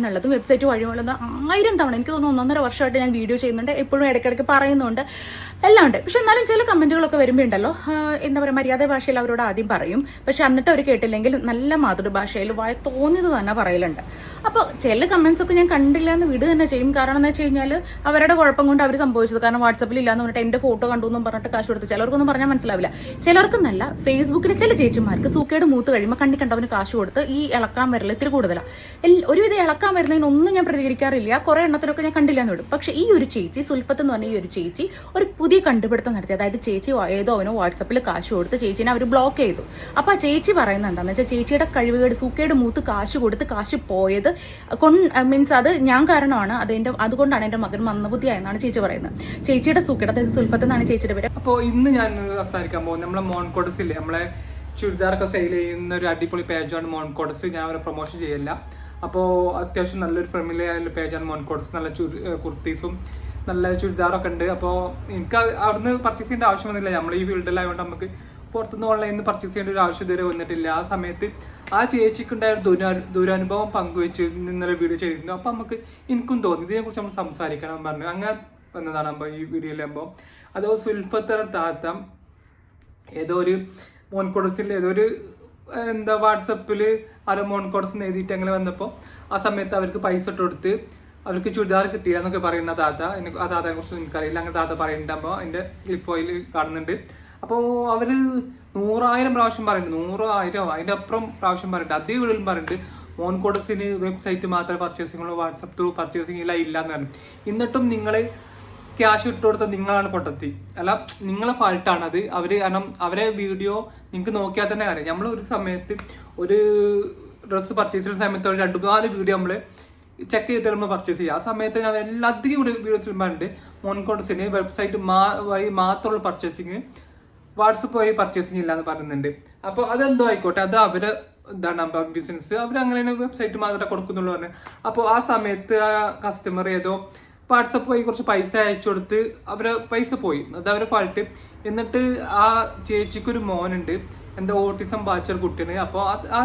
എന്നുള്ളതും വെബ്സൈറ്റ് വഴിയുള്ളതും 1000 തവണ എനിക്ക് തോന്നുന്നു 1.5 വർഷമായിട്ട് ഞാൻ വീഡിയോ ചെയ്യുന്നുണ്ട്, എപ്പോഴും ഇടയ്ക്കിടയ്ക്ക് പറയുന്നുണ്ട്, എല്ലാം ഉണ്ട്. പക്ഷെ എന്നാലും ചില കമന്റുകളൊക്കെ വരുമ്പോൾ ഉണ്ടല്ലോ, എന്താ പറയുക, മര്യാദ ഭാഷയിൽ അവരോട് ആദ്യം പറയും, പക്ഷെ എന്നിട്ട് അവർ കേട്ടില്ലെങ്കിൽ നല്ല മാതൃഭാഷയിൽ തോന്നിയത് തന്നെ പറയലുണ്ട്. അപ്പോൾ ചില കമന്റ്സ് ഒക്കെ ഞാൻ കണ്ടില്ല എന്ന് വിടുക തന്നെ ചെയ്യും. കാരണം എന്ന് വെച്ച് കഴിഞ്ഞാൽ അവരുടെ കുഴപ്പം കൊണ്ട് അവർ സംഭവിച്ചത്. കാരണം വാട്സപ്പിൽ ഇല്ലാന്ന് പറഞ്ഞിട്ട് എന്റെ ഫോട്ടോ കണ്ടു എന്നും പറഞ്ഞിട്ട് കാശ് കൊടുത്ത് ചിലർക്കൊന്നും പറഞ്ഞാൽ മനസ്സിലാവില്ല. ചിലർക്കെന്നല്ല, ഫേസ്ബുക്കിലെ ചില ചേച്ചിമാർക്ക് സൂക്കേട് മൂത്ത് കഴിയുമ്പോൾ കണ്ടവന് കാശ് കൊടുത്ത് ഈ ഇളക്കാൻ വരൽ ഇത്തിരി കൂടുതലാണ്. ഒരുവിധം ഇളക്കാൻ വരുന്നതിനൊന്നും ഞാൻ പ്രതികരിക്കാറില്ല, കുറെ എണ്ണത്തിലൊക്കെ ഞാൻ കണ്ടില്ല എന്ന് വിടും. പക്ഷെ ഈ ഒരു ചേച്ചി സുൽഫത്ത് എന്ന് പറഞ്ഞ ഈ ഒരു ചേച്ചി ഒരു പുതിയ കണ്ടുപിടുത്തം നടത്തി. അതായത് ചേച്ചി ഏതോ അവനോ വാട്സപ്പിൽ കാശ് കൊടുത്ത് ചേച്ചിനെ അവർ ബ്ലോക്ക് ചെയ്തു. അപ്പൊ ആ ചേച്ചി പറയുന്നത് എന്താണെന്ന് വെച്ചാൽ ചേച്ചിയുടെ കഴിവുകേട്, സൂക്കേട് മൂത്ത് കാശ് കൊടുത്ത് കാശ് പോയത് മീൻസ് അത് ഞാൻ കാരണമാണ്, അതുകൊണ്ടാണ് എന്റെ മകൻ മന്ദബുദ്ധിയായെന്നാണ് ചേച്ചി പറയുന്നത്. ചേച്ചിയുടെ സൂക്കേട്, അതായത് സുൽഫത്ത് എന്നാണ് ചേച്ചിയുടെ പേര്. അപ്പോൾ ഇന്ന് ഞാൻ സംസാരിക്കാൻ പോകുന്നത് നമ്മളെ മോൺകോഡ്സ് ഇല്ലേ, നമ്മളെ ചുരിദാറൊക്കെ സെയിൽ ചെയ്യുന്ന ഒരു അടിപൊളി പേജാണ് മോൺകോഡ്സ്. ഞാൻ അവരെ പ്രൊമോഷൻ ചെയ്യില്ല. അപ്പോൾ അത്യാവശ്യം നല്ലൊരു ഫെമിലി ആയുള്ള പേജാണ് മോൺകോഡ്സ്. നല്ല കുർത്തീസും നല്ല ചുരിദാറൊക്കെ ഉണ്ട്. അപ്പോൾ എനിക്ക് അവിടുന്ന് പർച്ചേസ് ചെയ്യേണ്ട ആവശ്യം വന്നില്ല. നമ്മൾ ഈ ഫീൽഡിലായതുകൊണ്ട് നമുക്ക് പുറത്തുനിന്ന് ഓൺലൈനിൽ നിന്ന് പർച്ചേസ് ചെയ്യേണ്ട ഒരു ആവശ്യം ഇതുവരെ വന്നിട്ടില്ല. ആ സമയത്ത് ആ ചേച്ചിക്കുണ്ടായ ദുരനുഭവം പങ്കുവെച്ച് ഇന്നലെ വീഡിയോ ചെയ്തിരുന്നു. അപ്പം നമുക്ക് എനിക്കും തോന്നി ഇതിനെക്കുറിച്ച് നമ്മൾ സംസാരിക്കണം പറഞ്ഞു. അങ്ങനെ വന്നതാണ് അപ്പോൾ ഈ വീഡിയോയിലാകുമ്പോൾ. അതോ സുൽഫത്ത് താത്ത ഏതോ ഒരു മോൺകോഡ്സിൽ ഏതോ ഒരു വാട്സപ്പിൽ മോൺകോഡ്സ് എഴുതിയിട്ട് അങ്ങനെ വന്നപ്പോൾ ആ സമയത്ത് അവർക്ക് പൈസ ഇട്ട് കൊടുത്ത് അവർക്ക് ചുരിദാർ കിട്ടിയില്ല എന്നൊക്കെ പറയുന്ന താത്ത. ആ താത്തയെ കുറിച്ച് എനിക്കറിയില്ല. അങ്ങനെ താത്ത പറയുന്നുണ്ടാകുമ്പോൾ അതിൻ്റെ ക്ലിപ്പ് ഓയിൽ കാണുന്നുണ്ട്. അപ്പോൾ അവർ 100,000 പ്രാവശ്യം പറയുന്നുണ്ട്, 100,000 അതിൻ്റെ അപ്പുറം പ്രാവശ്യം പറയുന്നുണ്ട്. അതേ വീടും പറയുന്നുണ്ട് മോൺകോഡ്സിന് വെബ്സൈറ്റ് മാത്രമേ പർച്ചേസിങ്ങുള്ളൂ, വാട്സപ്പ് ത്രൂ പർച്ചേസിങ് ഇല്ല എന്ന് പറഞ്ഞു. എന്നിട്ടും നിങ്ങൾ ക്യാഷ് ഇട്ട് കൊടുത്ത നിങ്ങളാണ് പൊട്ടത്തി. അല്ല, നിങ്ങളെ ഫാൾട്ടാണത്. കാരണം അവരെ വീഡിയോ നിങ്ങൾക്ക് നോക്കിയാൽ തന്നെ അറിയാം. നമ്മൾ ഒരു സമയത്ത് ഒരു ഡ്രസ്സ് പർച്ചേസ് ചെയ്യുന്ന സമയത്ത് ഒരു 2-4 വീഡിയോ നമ്മൾ ചെക്ക് ചെയ്തിട്ട് നമ്മൾ പർച്ചേസ് ചെയ്യുക. ആ സമയത്ത് ഞാൻ എല്ലാത്തിനും വീഡിയോസിലും പറഞ്ഞിട്ട് മോൺകോഡ്സിന് വെബ്സൈറ്റ് വഴി മാത്രമുള്ള പർച്ചേസിങ്, വാട്സപ്പ് വഴി പർച്ചേസിങ് ഇല്ല എന്ന് പറയുന്നുണ്ട്. അപ്പോൾ അതെന്തോ ആയിക്കോട്ടെ, അത് അവര് ബിസിനസ്, അവരങ്ങനെ വെബ്സൈറ്റ് മാത്രമേ കൊടുക്കുന്നുള്ളൂ പറഞ്ഞു. അപ്പോൾ ആ സമയത്ത് ആ കസ്റ്റമർ ഏതോ വാട്സപ്പ് വഴി കുറച്ച് പൈസ അയച്ചു കൊടുത്ത് അവരെ പൈസ പോയി. അത് അവരെ ഫാൾട്ട്. എന്നിട്ട് ആ ചേച്ചിക്കൊരു മോനുണ്ട്, എന്താ ഓട്ടിസം ബാധിച്ചൊരു കുട്ടിയാണ്. അപ്പോൾ ആ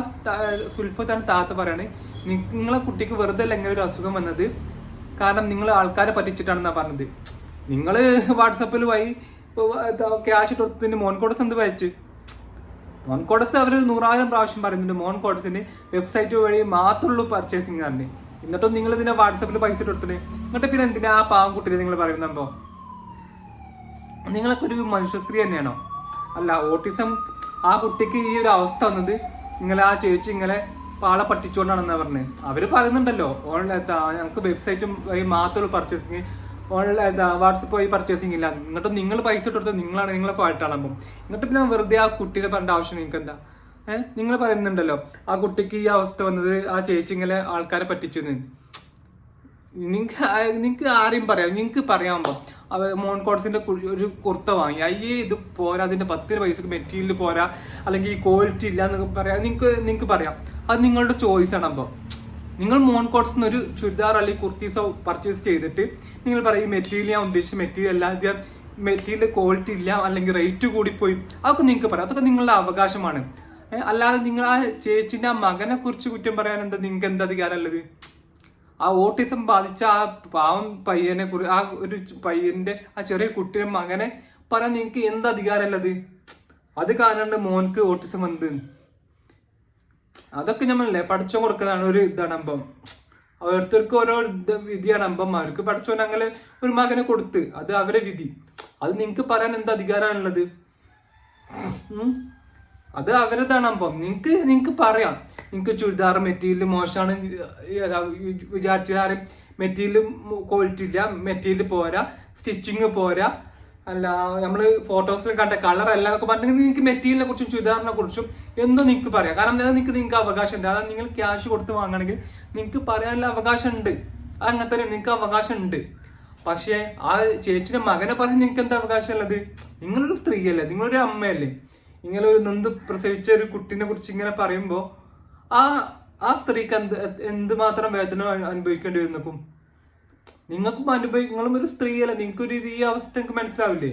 സുൽഫത്താണ് താത്ത പറയാണ്, നിങ്ങളെ കുട്ടിക്ക് വെറുതെ അല്ല ഇങ്ങനെ ഒരു അസുഖം വന്നത്, കാരണം നിങ്ങൾ ആൾക്കാരെ പറ്റിച്ചിട്ടാണെന്നാണ് പറഞ്ഞത്. നിങ്ങൾ വാട്സപ്പിൽ വഴി ക്യാഷ് കൊടുത്തതിന് മോൺകോഡ്സ് എന്ത് വായിച്ച് മോൺകോഡ്സ് അവർ 100,000 പ്രാവശ്യം പറയുന്നുണ്ട് മോൺകോഡ്സിന് വെബ്സൈറ്റ് വഴി മാത്രമുള്ളൂ പർച്ചേസിങ് ആണ്. എന്നിട്ടും നിങ്ങൾ ഇതിനെ വാട്സപ്പിൽ പൈസ കൊടുത്തിട്ട് എന്നിട്ട് പിന്നെ എന്തിനാ ആ പാവം നിങ്ങൾ പറയുന്നുണ്ടോ? നിങ്ങളൊക്കെ ഒരു മനുഷ്യസ്ത്രീ തന്നെയാണോ? അല്ല, ഓട്ടിസം ആ കുട്ടിക്ക് ഈ ഒരു അവസ്ഥ വന്നത് നിങ്ങളെ ആ ചേച്ചി ഇങ്ങനെ പാളെ പറ്റിച്ചുകൊണ്ടാണെന്നാ പറഞ്ഞത്. അവര് പറയുന്നുണ്ടല്ലോ ഞങ്ങൾക്ക് വെബ്സൈറ്റും വഴി മാത്രമുള്ള പർച്ചേസിങ്, ഓൺലൈൻ വാട്സപ്പ് വഴി പർച്ചേസിങ് ഇല്ല. എന്നിട്ട് നിങ്ങൾ പൈസ ഇട്ടെടുത്ത് നിങ്ങളാണ് നിങ്ങളെ ഫാൾട്ടാണ്. അപ്പം എന്നിട്ട് പിന്നെ വെറുതെ ആ കുട്ടീനെ പറയേണ്ട ആവശ്യം നിങ്ങൾക്ക് എന്താ? നിങ്ങൾ പറയുന്നുണ്ടല്ലോ ആ കുട്ടിക്ക് ഈ അവസ്ഥ വന്നത് ആ ചേച്ചി ഇങ്ങനെ ആൾക്കാരെ പറ്റിച്ചെന്ന്. നിങ്ങൾക്ക് ആരെയും പറയാം, നിങ്ങൾക്ക് പറയാമ്പോ മോൺകോഡ്സിന്റെ ഒരു കുർത്ത വാങ്ങി, അയ്യേ ഇത് പോരാ, അതിന്റെ 10 പൈസക്ക് മെറ്റീരിയൽ പോരാ, അല്ലെങ്കിൽ ക്വാളിറ്റി ഇല്ല എന്നൊക്കെ പറയാം. നിങ്ങൾക്ക് പറയാം, അത് നിങ്ങളുടെ ചോയ്സ് ആണ്. അപ്പോൾ നിങ്ങൾ മോൺകോഡ്സിന് ഒരു ചുരിദാർ അല്ലെങ്കിൽ കുർത്തീസോ പർച്ചേസ് ചെയ്തിട്ട് നിങ്ങൾ പറയും ഈ മെറ്റീരിയൽ ഞാൻ ഉദ്ദേശിച്ച മെറ്റീരിയൽ അല്ല, മെറ്റീരിയൽ ക്വാളിറ്റി ഇല്ല, അല്ലെങ്കിൽ റേറ്റ് കൂടിപ്പോയി, അതൊക്കെ നിങ്ങൾക്ക് പറയാം. അതൊക്കെ നിങ്ങളുടെ അവകാശമാണ്. അല്ലാതെ നിങ്ങൾ ആ ചേച്ചിന്റെ ആ മകനെ കുറിച്ച് കുറ്റം പറയാൻ നിങ്ങൾക്ക് എന്താ അധികാരമുള്ളത്? ആ ഓട്ടിസം ബാധിച്ച ആ പാവം പയ്യനെ കുറിച്ച്, ആ ഒരു പയ്യന്റെ ആ ചെറിയ കുട്ടിയുടെ മകനെ പറയാൻ നിങ്ങൾക്ക് എന്ത് അധികാരമുള്ളത്? അത് കാരണം മോൻക്ക് ഓട്ടിസം വന്നത്. അതൊക്കെ നമ്മളല്ലേ പഠിച്ചോ കൊടുക്കുന്നതാണ് ഒരു ഇതാണ്. അമ്പം ഓരോരുത്തർക്ക് ഓരോ വിധിയാണ്. അമ്പന്മാർക്ക് പഠിച്ചോൻ അങ്ങനെ ഒരു മകനെ കൊടുത്ത്, അത് അവരെ വിധി. അത് നിങ്ങൾക്ക് പറയാൻ എന്ത് അധികാരമാണുള്ളത്? അത് അവരതാണ്. അപ്പം നിങ്ങൾക്ക് പറയാം, നിങ്ങൾക്ക് ചുരിദാർ മെറ്റീരിയൽ മോശമാണ് വിചാരിച്ചാലും മെറ്റീരിയൽ ക്വാളിറ്റി ഇല്ല, മെറ്റീരിയൽ പോരാ, സ്റ്റിച്ചിങ് പോരാ, അല്ല നമ്മൾ ഫോട്ടോസിൽ കണ്ട കളർ അല്ല എന്നൊക്കെ പറഞ്ഞിട്ടുണ്ടെങ്കിൽ നിങ്ങൾക്ക് മെറ്റീരിയലിനെ കുറിച്ചും ചുരിദാറിനെ കുറിച്ചും എന്തോ നിങ്ങൾക്ക് പറയാം. കാരണം നിങ്ങൾക്ക് അവകാശമുണ്ട്. അതായത് നിങ്ങൾ ക്യാഷ് കൊടുത്ത് വാങ്ങണമെങ്കിൽ നിങ്ങൾക്ക് പറയാനുള്ള അവകാശം ഉണ്ട്. അങ്ങനത്തെ നിങ്ങൾക്ക് അവകാശം ഉണ്ട്. പക്ഷേ ആ ചേച്ചിയുടെ മകനെ പറയാൻ നിങ്ങൾക്ക് എന്താ അവകാശം ഉള്ളത്? നിങ്ങളൊരു സ്ത്രീയല്ലേ, നിങ്ങളൊരു അമ്മയല്ലേ. ഇങ്ങനെ ഒരു നൊന്ത് പ്രസവിച്ച ഒരു കുട്ടീനെ കുറിച്ച് ഇങ്ങനെ പറയുമ്പോൾ ആ സ്ത്രീക്ക് എന്തുമാത്രം വേദന അനുഭവിക്കേണ്ടി വരുന്നക്കും. നിങ്ങൾക്കും നിങ്ങളും ഒരു സ്ത്രീയല്ല, നിങ്ങൾക്കൊരു ഈ അവസ്ഥ നിങ്ങൾക്ക് മനസ്സിലാവില്ലേ?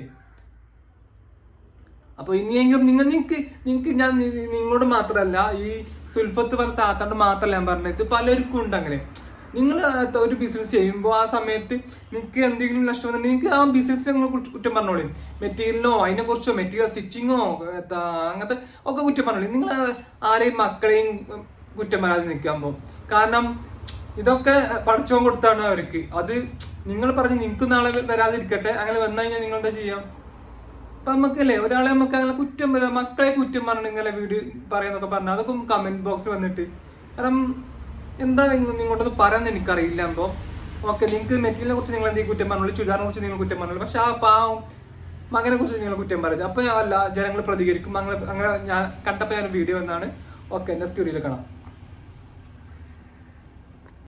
അപ്പൊ ഇനിയെങ്കിലും നിങ്ങൾക്ക് ഞാൻ നിങ്ങളോട് മാത്രമല്ല, ഈ സുൽഫത്ത് പറഞ്ഞ താത്താണ്ട് മാത്രമല്ല ഞാൻ പറഞ്ഞത്, ഇത് പലർക്കും ഉണ്ട് അങ്ങനെ. നിങ്ങൾ ഒരു ബിസിനസ് ചെയ്യുമ്പോൾ ആ സമയത്ത് നിങ്ങൾക്ക് എന്തെങ്കിലും നഷ്ടം വന്നിട്ട് നിങ്ങൾക്ക് ആ ബിസിനസ്സിനെ നിങ്ങൾ കുറ്റം പറഞ്ഞോളൂ. മെറ്റീരിയലിനോ അതിനെ കുറിച്ചോ മെറ്റീരിയൽ സ്റ്റിച്ചിങ്ങോ അങ്ങനത്തെ ഒക്കെ കുറ്റം പറഞ്ഞോളൂ. നിങ്ങൾ ആരെയും മക്കളെയും കുറ്റം പറയാതെ നിൽക്കാൻ പോകും. കാരണം ഇതൊക്കെ പഠിച്ചോൻ കൊടുത്താണ് അവർക്ക്. അത് നിങ്ങൾ പറഞ്ഞ് നിങ്ങൾക്ക് നാളെ വരാതിരിക്കട്ടെ. അങ്ങനെ വന്നു കഴിഞ്ഞാൽ നിങ്ങൾ എന്താ ചെയ്യാം? അപ്പൊ നമുക്കല്ലേ ഒരാളെ നമുക്ക് അങ്ങനെ കുറ്റം മക്കളെ കുറ്റം പറഞ്ഞു ഇങ്ങനെ വീഡിയോ പറയാന്നൊക്കെ പറഞ്ഞാൽ അതൊക്കെ കമന്റ് ബോക്സിൽ വന്നിട്ട്, കാരണം എന്താ നിങ്ങോട്ടൊന്ന് പറയാൻ എനിക്കറിയില്ല. അപ്പോൾ ഓക്കെ, നിങ്ങൾക്ക് മെറ്റീരിയലിനെ കുറിച്ച് നിങ്ങൾ എന്തെങ്കിലും കുറ്റം പറഞ്ഞോളൂ, ചുരിദാറിനെ കുറിച്ച് നിങ്ങൾ കുറ്റം പറഞ്ഞോളൂ. പക്ഷെ ആ പാവം മകനെ കുറിച്ച് നിങ്ങൾ കുറ്റം പറയുന്നത്. അപ്പൊ അല്ല ജനങ്ങൾ പ്രതികരിക്കും. അങ്ങനെ ഞാൻ കണ്ടപ്പോൾ ഞാൻ വീഡിയോ എന്നാണ്. ഓക്കെ, നെക്സ്റ്റ് വീഡിയോയിൽ കാണാം.